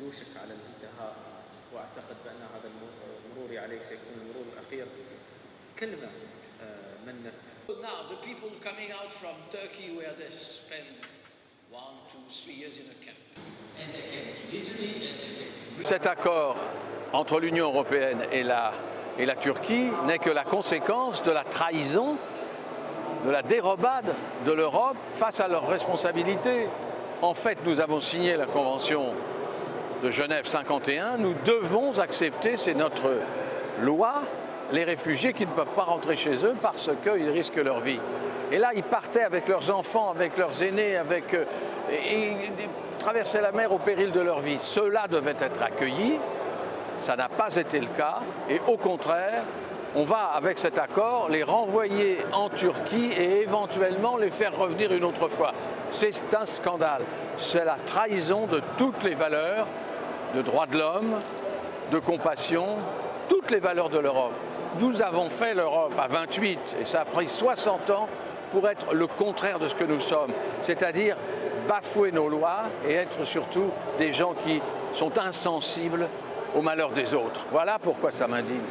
يوشك على الانتهاء، وأعتقد بأن هذا المرور عليك سيكون المرور الأخير. كلمة منك. Now the people coming out from Turkey where they spend 1, 2, 3 years in a camp. Cet accord entre l'Union européenne et la Turquie n'est que la conséquence de la trahison, de la dérobade de l'Europe face à leurs responsabilités. En fait, nous avons signé la Convention de Genève 51, nous devons accepter, c'est notre loi, les réfugiés qui ne peuvent pas rentrer chez eux parce qu'ils risquent leur vie. Et là, ils partaient avec leurs enfants, avec leurs aînés, ils traversaient la mer au péril de leur vie. Ceux-là devaient être accueillis, ça n'a pas été le cas, et au contraire, on va, avec cet accord, les renvoyer en Turquie et éventuellement les faire revenir une autre fois. C'est un scandale, c'est la trahison de toutes les valeurs de droits de l'homme, de compassion, toutes les valeurs de l'Europe. Nous avons fait l'Europe à 28 et ça a pris 60 ans pour être le contraire de ce que nous sommes, c'est-à-dire bafouer nos lois et être surtout des gens qui sont insensibles au malheur des autres. Voilà pourquoi ça m'indigne.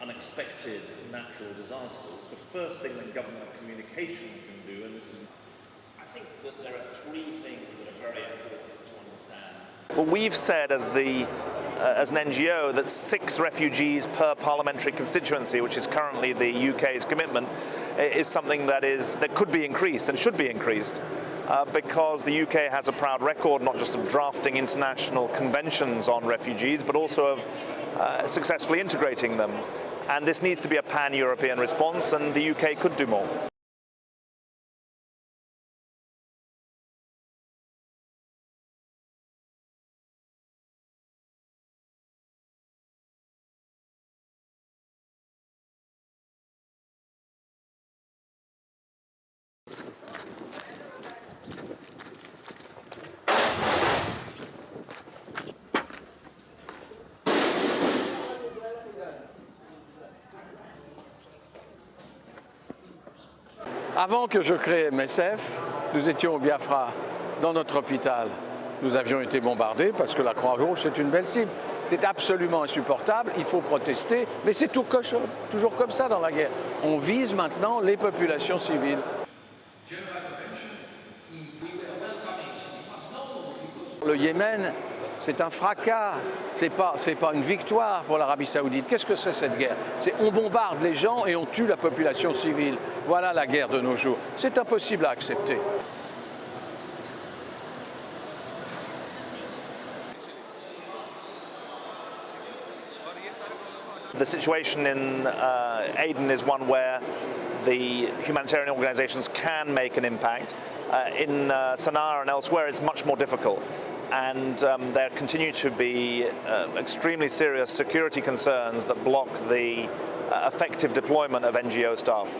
Unexpected natural disasters, the first thing that government communication can do, and this is... I think that there are 3 things that are very important to understand. Well, we've said as an NGO that 6 refugees per parliamentary constituency, which is currently the UK's commitment, is something that could be increased and should be increased because the UK has a proud record not just of drafting international conventions on refugees but also of successfully integrating them. And this needs to be a pan-European response, and the UK could do more. Avant que je crée MSF, nous étions au Biafra, dans notre hôpital. Nous avions été bombardés parce que la Croix-Rouge, c'est une belle cible. C'est absolument insupportable, il faut protester, mais c'est toujours comme ça dans la guerre. On vise maintenant les populations civiles. Le Yémen, c'est un fracas, c'est pas une victoire pour l'Arabie Saoudite. Qu'est-ce que c'est cette guerre? On bombarde les gens et on tue la population civile. Voilà la guerre de nos jours. C'est impossible à accepter. The situation in Aden is one where the humanitarian organizations can make an impact. In Sana'a and elsewhere, it's much more difficult. And there continue to be extremely serious security concerns that block the effective deployment of NGO staff.